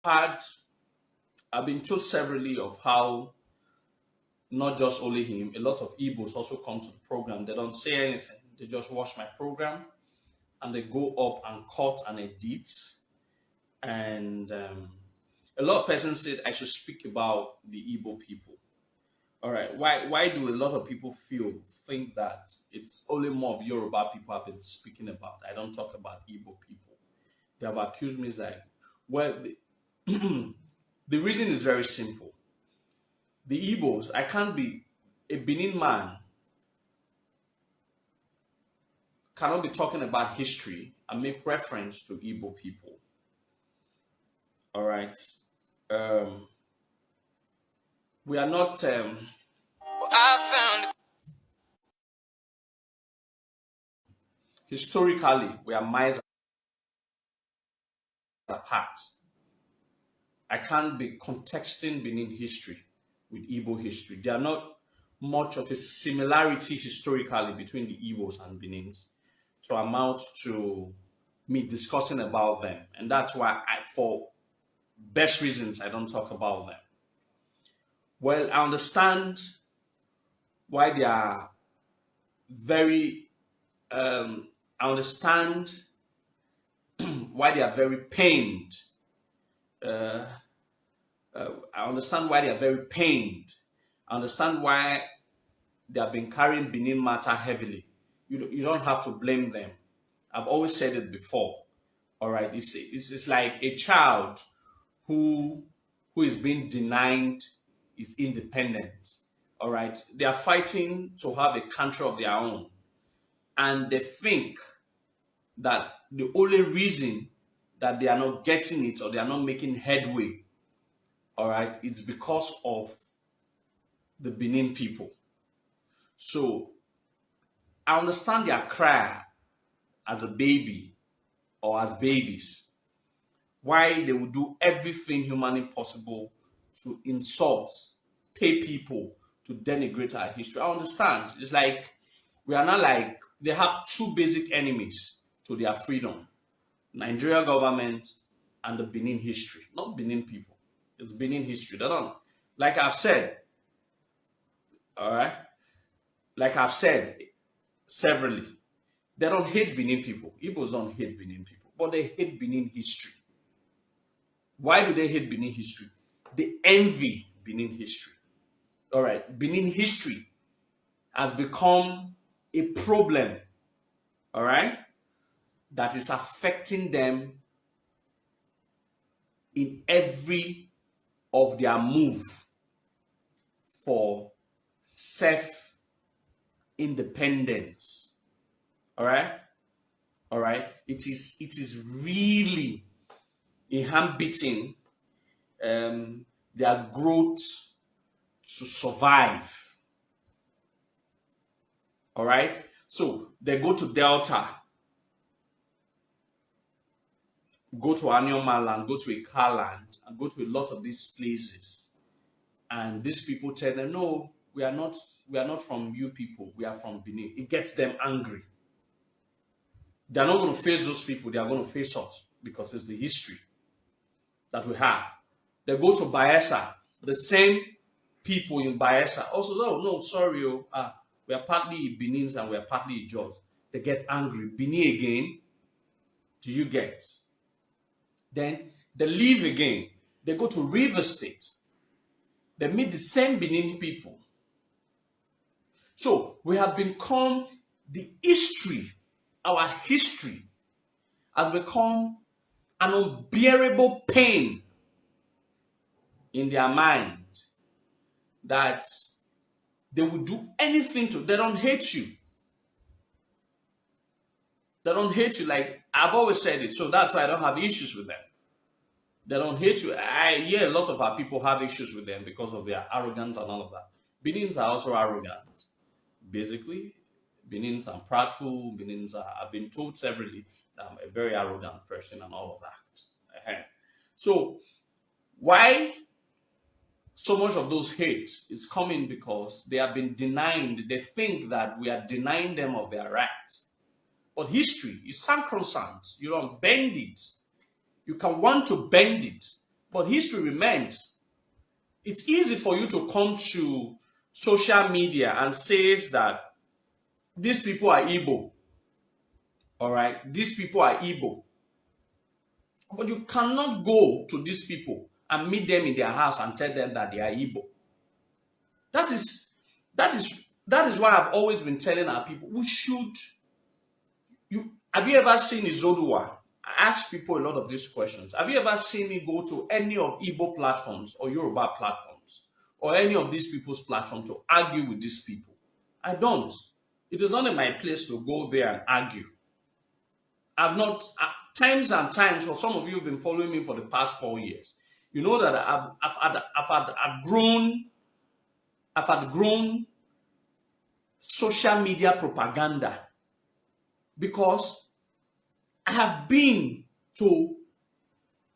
had I've been told severally of how not just only him, a lot of Igbos also come to the program. They don't say anything. They just watch my program and they go up and cut and edit. And a lot of persons said I should speak about the Igbo people. All right. Why do a lot of people think that it's only more of Yoruba people I've been speaking about? I don't talk about Igbo people. They have accused me like, well, the reason is very simple. The Igbos, I can't be a Benin man, cannot be talking about history and make reference to Igbo people. All right. Um, we are not. I found historically we are miles apart. I can't be contexting Benin history with Igbo history. There are not much of a similarity historically between the Igbos and Benins to amount to me discussing about them. And that's why for best reasons, I don't talk about them. Well, I understand why they are very, I understand why they are very pained. I understand why they are very pained. I understand why they have been carrying Benin matter heavily. You don't have to blame them. I've always said it before. All right, it's like a child who is being denied his independence. All right, they are fighting to have a country of their own, and they think that the only reason that they are not getting it or they are not making headway, all right, it's because of the Benin people. So I understand their cry as a baby or as babies, why they would do everything humanly possible to insult, pay people to denigrate our history. I understand. It's like we are not like they have two basic enemies to their freedom: Nigeria government and the Benin history, not Benin people. It's Benin history. They don't, like I've said, all right, like I've said severally, they don't hate Benin people. Igbos don't hate Benin people, but they hate Benin history. Why do they hate Benin history? They envy Benin history. All right, Benin history has become a problem, all right, that is affecting them in every of their move for self independence. All right, all right. It is really inhibiting their growth to survive. All right. So they go to Delta, go to Anyoma land, go to Ika land, and go to a lot of these places. And these people tell them, no, we are not from you people, we are from Benin. It gets them angry. They're not going to face those people, they are going to face us because it's the history that we have. They go to Bayelsa, the same people in Bayelsa also, no, sorry, we are partly Benins and we are partly Ijaws. They get angry. Benin again, do you get? Then they leave again. They go to River State. They meet the same Benin people. So we have become the history, our history has become an unbearable pain in their mind that they will do anything to. They don't hate you. They don't hate you. Like I've always said it, so that's why I don't have issues with them. They don't hate you. A lot of our people have issues with them because of their arrogance and all of that. Benins are also arrogant. Basically, Benins are prideful. Benins are, I've been told severally that I'm a very arrogant person and all of that. So why so much of those hate is coming because they have been denied. They think that we are denying them of their rights. But history is sacrosanct. You don't bend it. You can want to bend it, But history remains. It's easy for you to come to social media and say that these people are Igbo. All right, these people are Igbo. But you cannot go to these people and meet them in their house and tell them that they are Igbo. That is why I've always been telling our people, we should. Have you ever seen Izodua? I ask people a lot of these questions. Have you ever seen me go to any of Igbo platforms or Yoruba platforms or any of these people's platforms to argue with these people? I don't. It is not in my place to go there and argue. I've not, times and times, for some of you who've been following me for the past 4 years, you know that I've grown social media propaganda because I have been to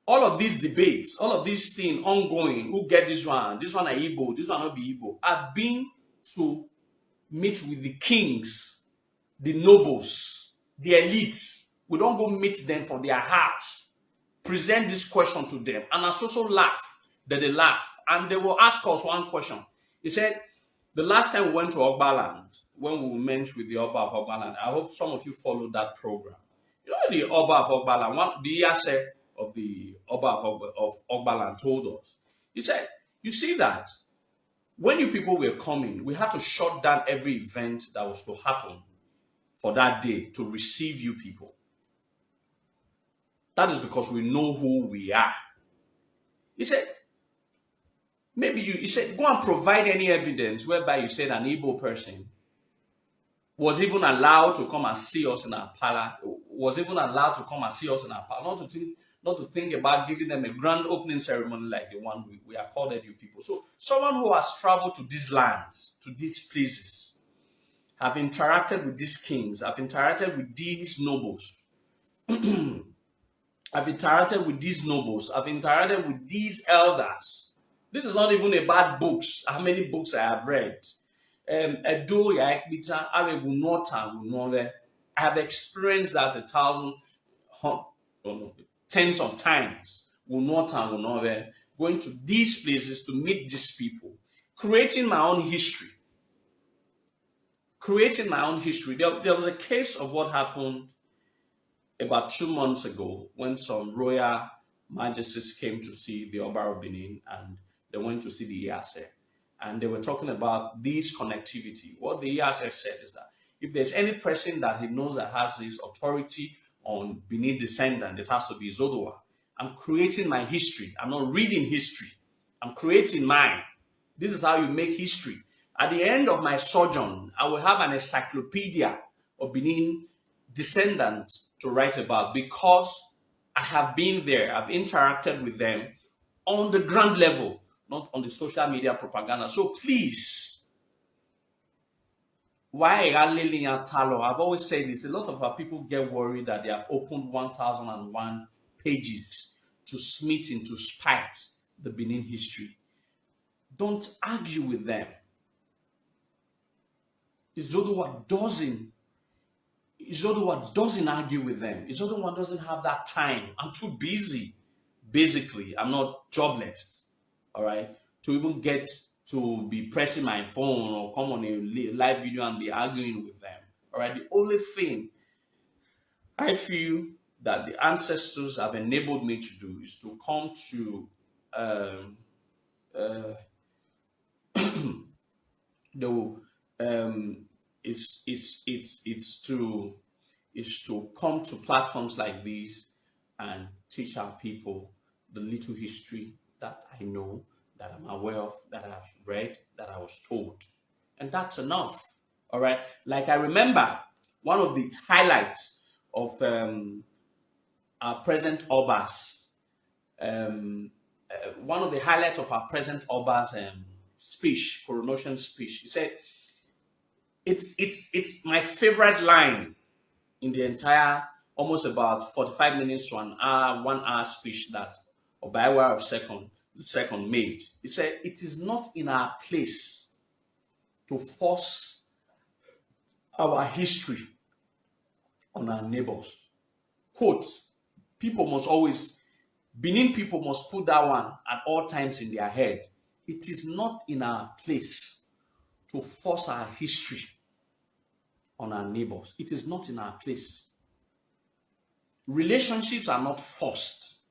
all of these debates, all of these things ongoing. Who get this one? This one are Igbo, this one not be Igbo. I've been to meet with the kings, the nobles, the elites. We don't go meet them for their house, present this question to them, and us also laugh. That they laugh, and they will ask us one question. He said, the last time we went to Ogbaland, when we met with the Oba of Ogbaland, I hope some of you followed that program. You know, the Oba of Ogbaland, the Yase of the Oba of Ogbaland told us. He said, you see that when you people were coming, we had to shut down every event that was to happen for that day to receive you people. That is because we know who we are. He said, he said, go and provide any evidence whereby you said an Igbo person was even allowed to come and see us in our parlor, not to think about giving them a grand opening ceremony like the one we accorded you people. So someone who has traveled to these lands, to these places, have interacted with these kings, have interacted with these nobles, I've interacted with these nobles, I've interacted with these elders. This is not even about books, how many books I have read. I have experienced that tens of times. Going to these places to meet these people, creating my own history. There was a case of what happened about 2 months ago when some royal majesties came to see the Oba of Benin and they went to see the Iyase. And they were talking about this connectivity. What the Iyase said is that if there's any person that he knows that has this authority on Benin descendant, it has to be Zodua. I'm creating my history. I'm not reading history. I'm creating mine. This is how you make history. At the end of my sojourn, I will have an encyclopedia of Benin descendants to write about because I have been there. I've interacted with them on the ground level, not on the social media propaganda. So please, why I've always said this. A lot of our people get worried that they have opened 1001 pages to smite and to spite the Benin history. Don't argue with them. Izodua doesn't argue with them. Izodua doesn't have that time. I'm too busy. Basically, I'm not jobless. All right, to even get to be pressing my phone or come on a live video and be arguing with them. All right, the only thing I feel that the ancestors have enabled me to do is to come to it's to come to platforms like these and teach our people the little history that I know, that I'm aware of, that I've read, that I was told. And that's enough. All right. Like I remember one of the highlights of our present Oba's, one of the highlights of our present Oba's speech, coronation speech. He said, it's my favorite line in the entire, almost about 45 minutes to 1 hour speech that Obaiwa of the second made. He said, it is not in our place to force our history on our neighbors. Quote, people must always Benin people must put that one at all times in their head. It is not in our place to force our history on our neighbors. It is not in our place. Relationships are not forced.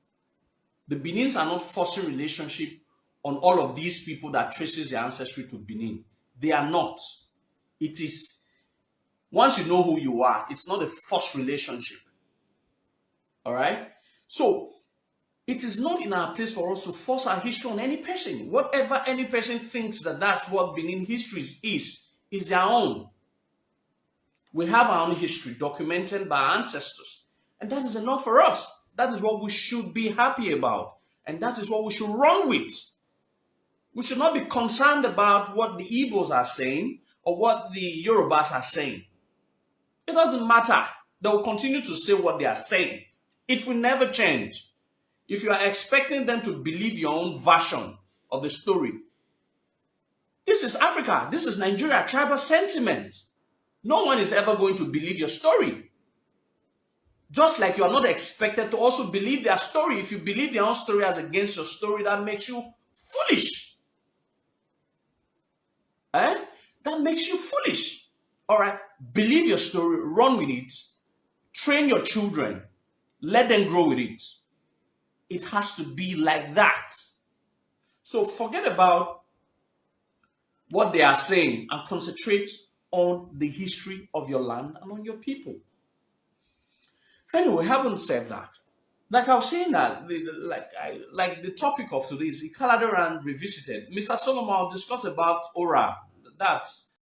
The Benins are not forcing relationship on all of these people that traces their ancestry to Benin. They are not. It is, once you know who you are, it's not a forced relationship. All right? So, it is not in our place for us to force our history on any person. Whatever any person thinks that that's what Benin history is their own. We have our own history documented by our ancestors. And that is enough for us. That is what we should be happy about. And that is what we should run with. We should not be concerned about what the Igbos are saying or what the Yorubas are saying. It doesn't matter. They will continue to say what they are saying. It will never change. If you are expecting them to believe your own version of the story, this is Africa. This is Nigeria, tribal sentiment. No one is ever going to believe your story. Just like you are not expected to also believe their story. If you believe their own story as against your story, that makes you foolish. That makes you foolish. All right? Believe your story, run with it, train your children, let them grow with it. It has to be like that. So forget about what they are saying and concentrate on the history of your land and on your people. Anyway, having said that, like I was saying that, the topic of today is Ikaladoran Revisited. Mr. Solomon will discuss about Ora. That's